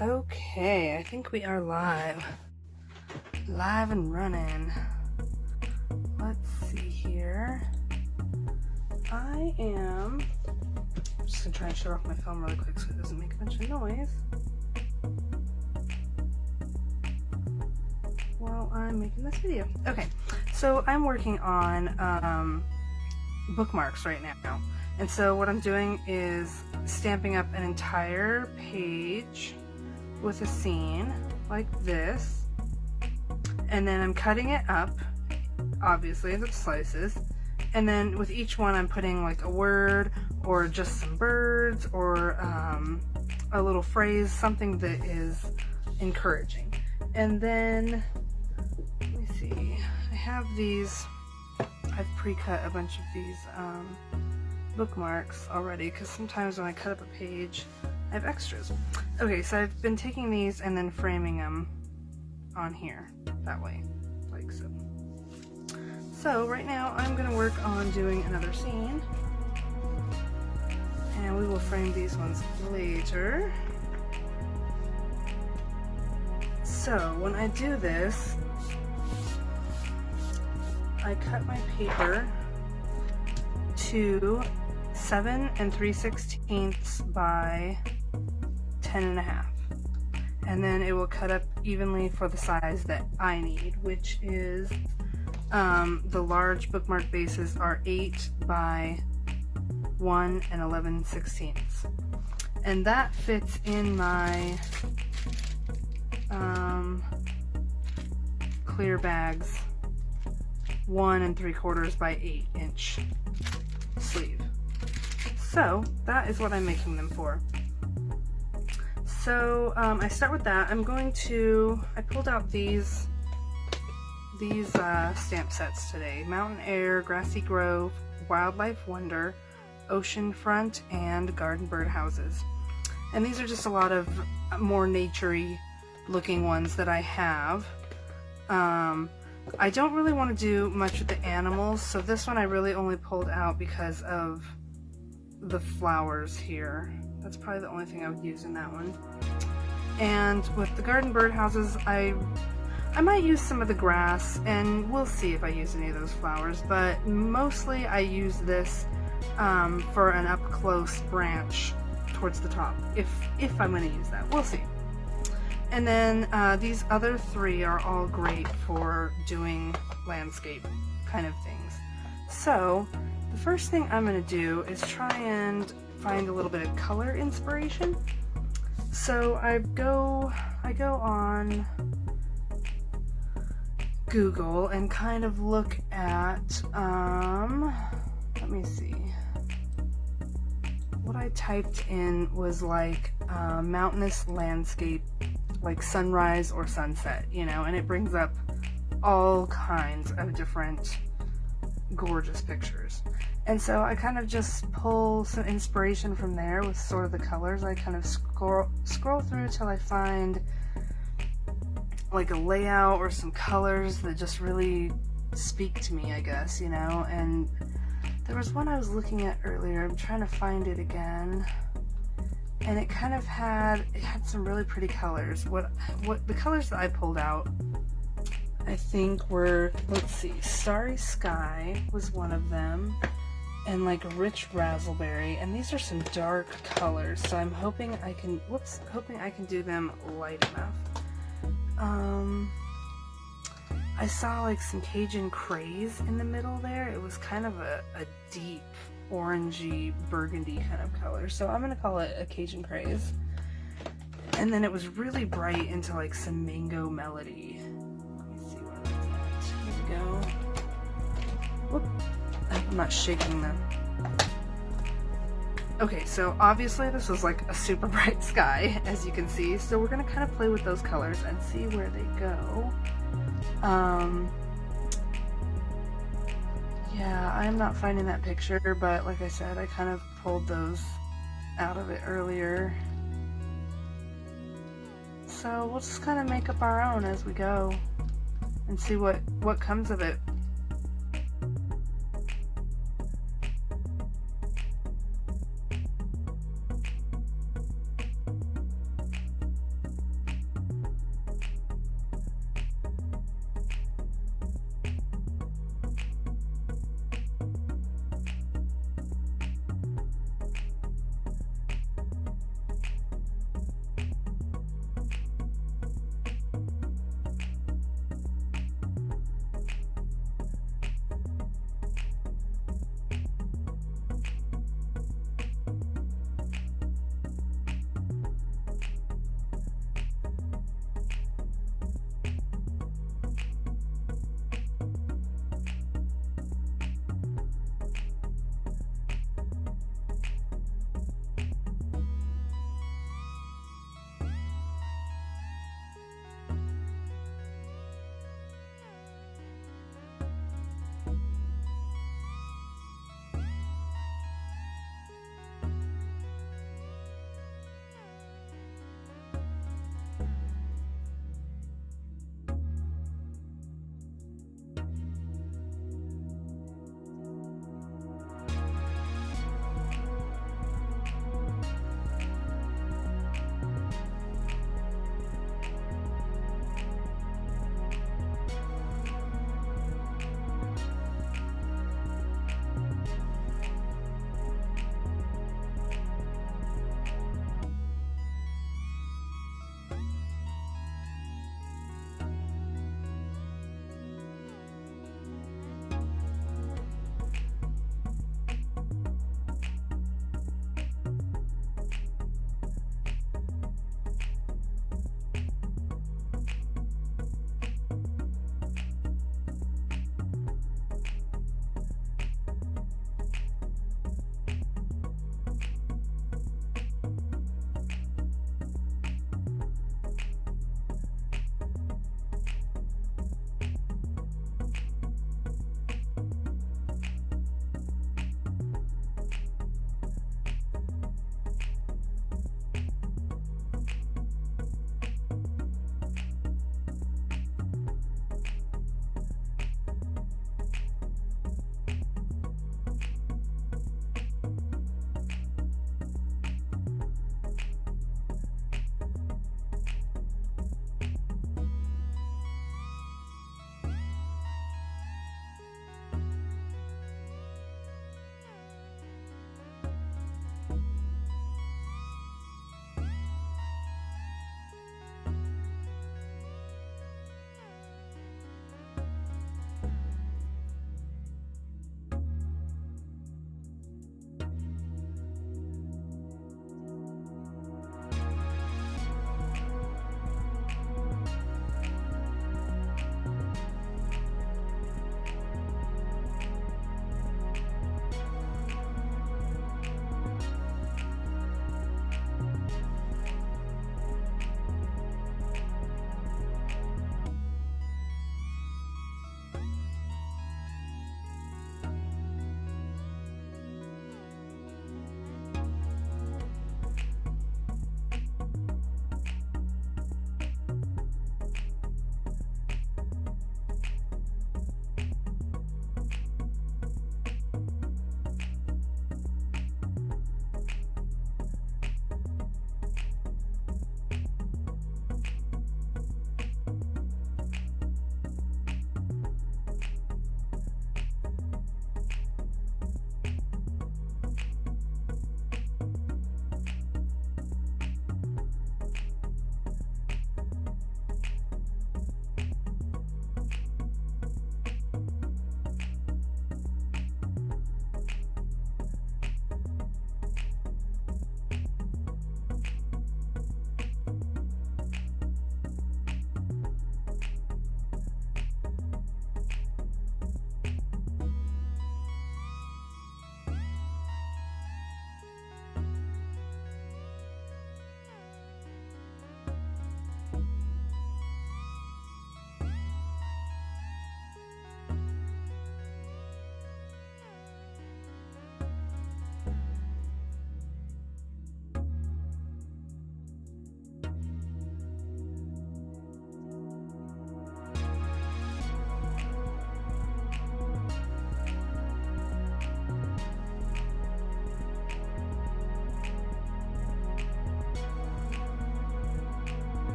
Okay, I think we are live. Live and running. Let's see here. I'm just gonna try and shut off my phone really quick so it doesn't make a bunch of noise while I'm making this video. Okay, so I'm working on bookmarks right now. And so what I'm doing is stamping up an entire page with a scene like this, and then I'm cutting it up, obviously, into slices, and then with each one I'm putting like a word or just some birds or a little phrase, something that is encouraging. And then, let me see, I have these, I've pre-cut a bunch of these bookmarks already, because sometimes when I cut up a page I have extras. Okay, so I've been taking these and then framing them on here, that way, like so. So right now I'm going to work on doing another scene, and we will frame these ones later. So when I do this, I cut my paper to 7 3/16 by 10.5, and then it will cut up evenly for the size that I need, which is the large bookmark bases are 8 by 1 11/16, and that fits in my clear bags 1 3/4 by 8 inch sleeve. So that is what I'm making them for. So I start with that. I pulled out these stamp sets today: Mountain Air, Grassy Grove, Wildlife Wonder, Ocean Front, and Garden Bird Houses. And these are just a lot of more naturey looking ones that I have. I don't really want to do much with the animals, so this one I really only pulled out because of the flowers here. That's probably the only thing I would use in that one. And with the garden bird houses, I might use some of the grass, and we'll see if I use any of those flowers, but mostly I use this for an up close branch towards the top, if I'm going to use that. We'll see. And then these other three are all great for doing landscape kind of things. So the first thing I'm going to do is try and find a little bit of color inspiration. So I go on Google and kind of look at, let me see, what I typed in was like mountainous landscape, like sunrise or sunset, you know, and it brings up all kinds of different gorgeous pictures. And so I kind of just pull some inspiration from there with sort of the colors. I kind of scroll through till I find like a layout or some colors that just really speak to me, I guess, you know. And there was one I was looking at earlier. I'm trying to find it again. And it kind of had some really pretty colors. What the colors that I pulled out, I think were, let's see, Starry Sky was one of them, and like rich razzleberry, and these are some dark colors, so I'm hoping I can do them light enough. I saw like some Cajun Craze in the middle there. It was kind of a deep orangey burgundy kind of color, so I'm gonna call it a Cajun Craze. And then it was really bright into like some mango melody. Let me see what that's at. Here we go. Whoop. I'm not shaking them. Okay, so obviously this was like a super bright sky, as you can see, so we're gonna kind of play with those colors and see where they go. Yeah, I'm not finding that picture, but like I said, I kind of pulled those out of it earlier. So we'll just kind of make up our own as we go and see what comes of it.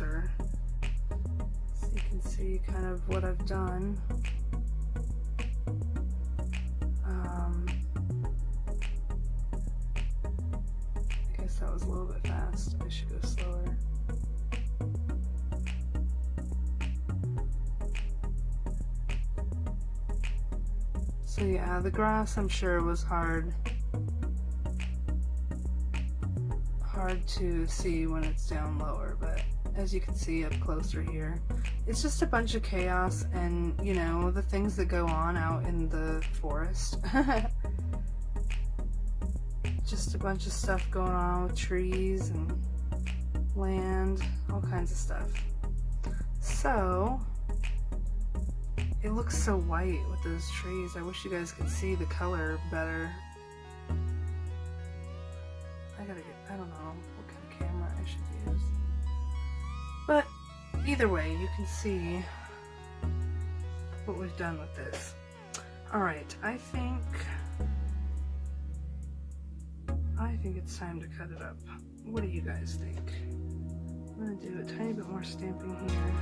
closer so you can see kind of what I've done. I guess that was a little bit fast. I should go slower. So yeah, the grass I'm sure was hard to see when it's down lower, but as you can see up closer here, it's just a bunch of chaos and, you know, the things that go on out in the forest. Just a bunch of stuff going on with trees and land, all kinds of stuff. So it looks so white with those trees. I wish you guys could see the color better. I don't know what kind of camera I should use. But either way, you can see what we've done with this. Alright, I think it's time to cut it up. What do you guys think? I'm going to do a tiny bit more stamping here.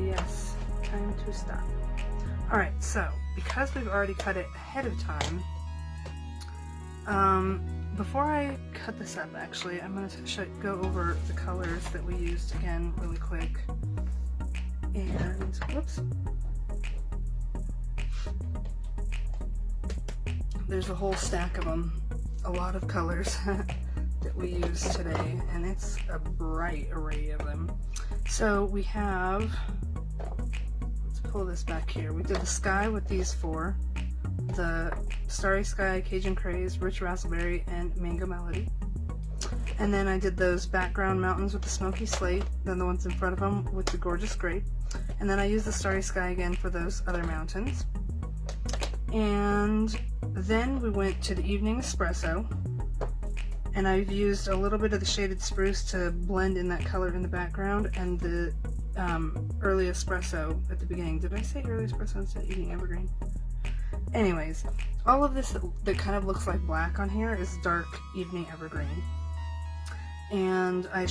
Yes, time to stop. Alright, so because we've already cut it ahead of time, before I cut this up, actually, I'm going to go over the colors that we used again really quick. And, whoops. There's a whole stack of them, a lot of colors that we used today, and it's a bright array of them. So we have, let's pull this back here. We did the sky with these four, the Starry Sky, Cajun Craze, Rich Razzleberry, and Mango Melody. And then I did those background mountains with the smoky slate, then the ones in front of them with the gorgeous grape. And then I used the Starry Sky again for those other mountains. And then we went to the Evening Espresso. And I've used a little bit of the shaded spruce to blend in that color in the background, and the early espresso at the beginning. Did I say early espresso instead of evening evergreen? Anyways, all of this that kind of looks like black on here is dark evening evergreen. And I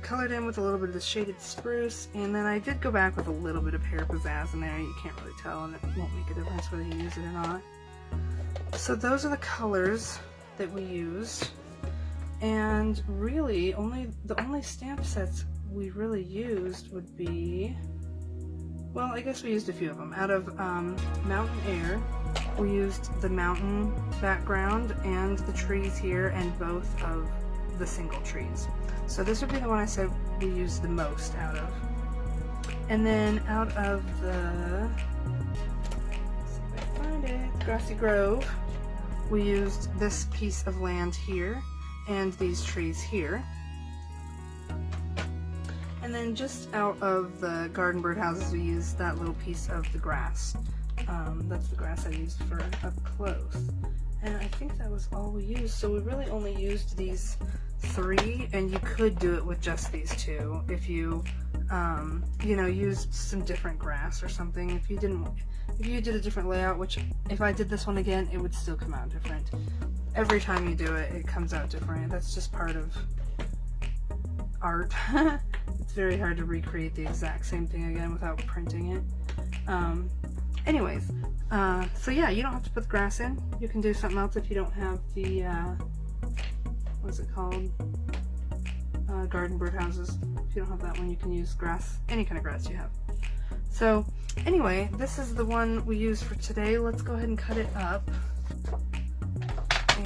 colored in with a little bit of the shaded spruce, and then I did go back with a little bit of pear pizzazz in there. You can't really tell, and it won't make a difference whether you use it or not. So those are the colors that we used, and really the only stamp sets we really used would be, well, I guess we used a few of them. Out of Mountain Air, we used the mountain background and the trees here, and both of the single trees. So this would be the one I said we used the most out of. And then out of the, let's see if I can find it, Grassy Grove, we used this piece of land here and these trees here. And then just out of the garden birdhouses, we used that little piece of the grass. That's the grass I used for up close. And I think that was all we used. So we really only used these three, and you could do it with just these two if you, you know, used some different grass or something. If you did a different layout, which if I did this one again, it would still come out different. Every time you do it, it comes out different. That's just part of art. It's very hard to recreate the exact same thing again without printing it. Anyways, so yeah, you don't have to put the grass in. You can do something else if you don't have the, what's it called? Garden birdhouses. If you don't have that one, you can use grass, any kind of grass you have. So anyway, this is the one we used for today. Let's go ahead and cut it up.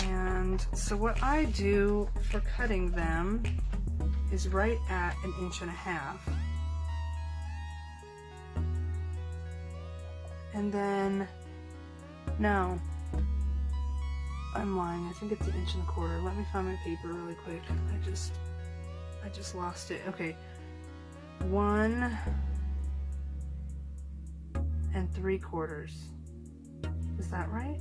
And so what I do for cutting them is right at 1.5 inches. And then, no, I'm lying. I think it's 1.25 inches. Let me find my paper really quick. I just lost it. Okay, 1 3/4. Is that right?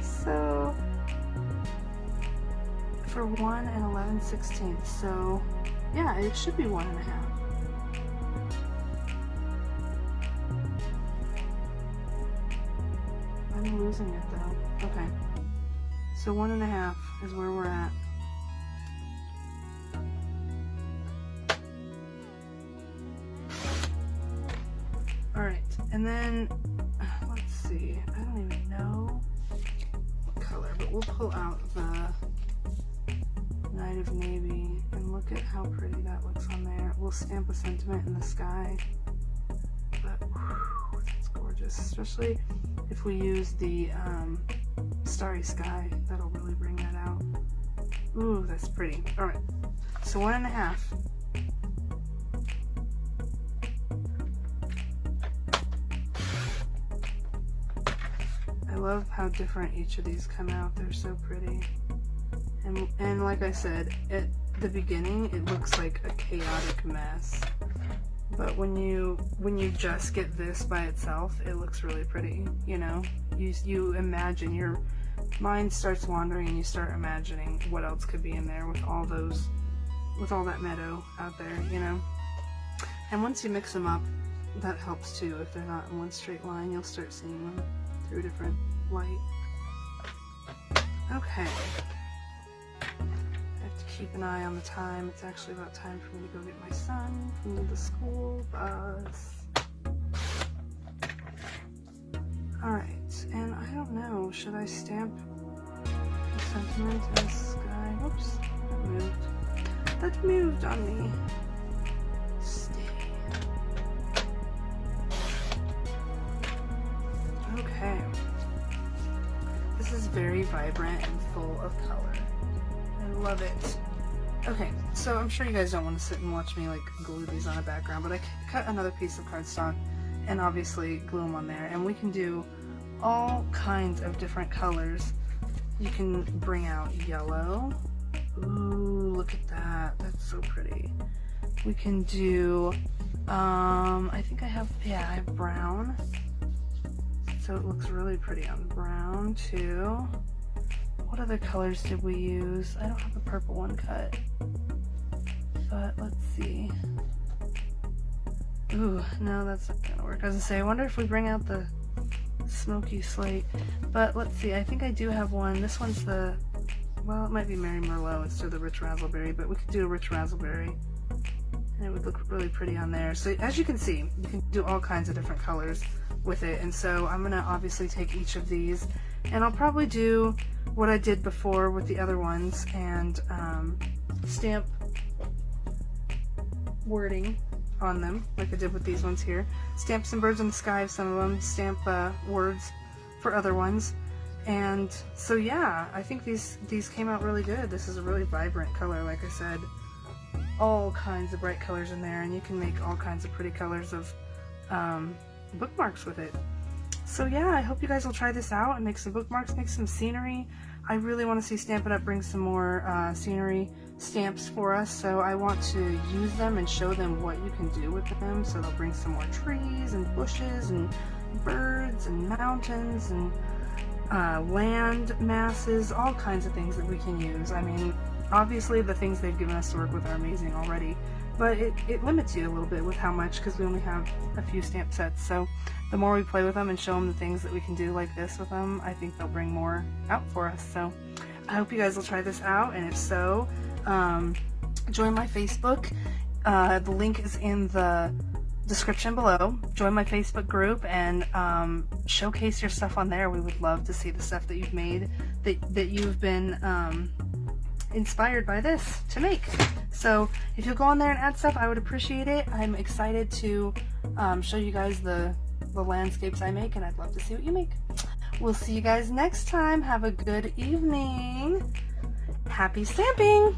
So for 1 11/16. So yeah, it should be 1.5. I'm losing it though. Okay. So 1.5 is where we're at. Alright, and then let's see. I don't even know what color, but we'll pull out the Night of Navy and look at how pretty that looks on there. We'll stamp a sentiment in the sky. But whew, that's gorgeous, especially if we use the Starry Sky. That'll really bring that out. Ooh, that's pretty. Alright, so 1.5. I love how different each of these come out. They're so pretty. And like I said, at the beginning it looks like a chaotic mess. But when you just get this by itself, it looks really pretty, you know? You imagine, your mind starts wandering and you start imagining what else could be in there with all that meadow out there, you know? And once you mix them up, that helps too. If they're not in one straight line, you'll start seeing them through different light. Okay. I have to keep an eye on the time. It's actually about time for me to go get my son from the school bus. Alright, and I don't know, should I stamp the sentiment in the sky? Whoops, that moved. That moved on me. Okay, this is very vibrant and full of color. I love it. Okay, so I'm sure you guys don't want to sit and watch me like glue these on a background, but I cut another piece of cardstock and obviously glue them on there, and we can do all kinds of different colors. You can bring out yellow. Ooh, look at that. That's so pretty. We can do, I think I have brown. So it looks really pretty on brown too. What other colors did we use? I don't have a purple one cut, but let's see. Ooh, no, that's not gonna work. I was gonna say, I wonder if we bring out the smoky slate, but let's see. I think I do have one. This one's the, well, it might be Mary Merlot instead of the rich razzleberry, but we could do a rich razzleberry and it would look really pretty on there. So as you can see, you can do all kinds of different colors with it. And so I'm gonna obviously take each of these, and I'll probably do what I did before with the other ones and stamp wording on them like I did with these ones here. Stamp some birds in the sky of some of them, stamp words for other ones. And so yeah, I think these came out really good. This is a really vibrant color, like I said. All kinds of bright colors in there, and you can make all kinds of pretty colors of bookmarks with it. So yeah, I hope you guys will try this out and make some bookmarks, make some scenery. I really want to see Stampin' Up! Bring some more scenery stamps for us, so I want to use them and show them what you can do with them. So they'll bring some more trees and bushes and birds and mountains and land masses, all kinds of things that we can use. I mean, obviously the things they've given us to work with are amazing already, but it limits you a little bit with how much, because we only have a few stamp sets. So the more we play with them and show them the things that we can do like this with them, I think they'll bring more out for us. So I hope you guys will try this out, and if so, join my Facebook. The link is in the description below. Join my Facebook group and showcase your stuff on there. We would love to see the stuff that you've made, that you've been inspired by this to make. So if you'll go on there and add stuff, I would appreciate it. I'm excited to show you guys the landscapes I make, and I'd love to see what you make. We'll see you guys next time. Have a good evening. Happy stamping!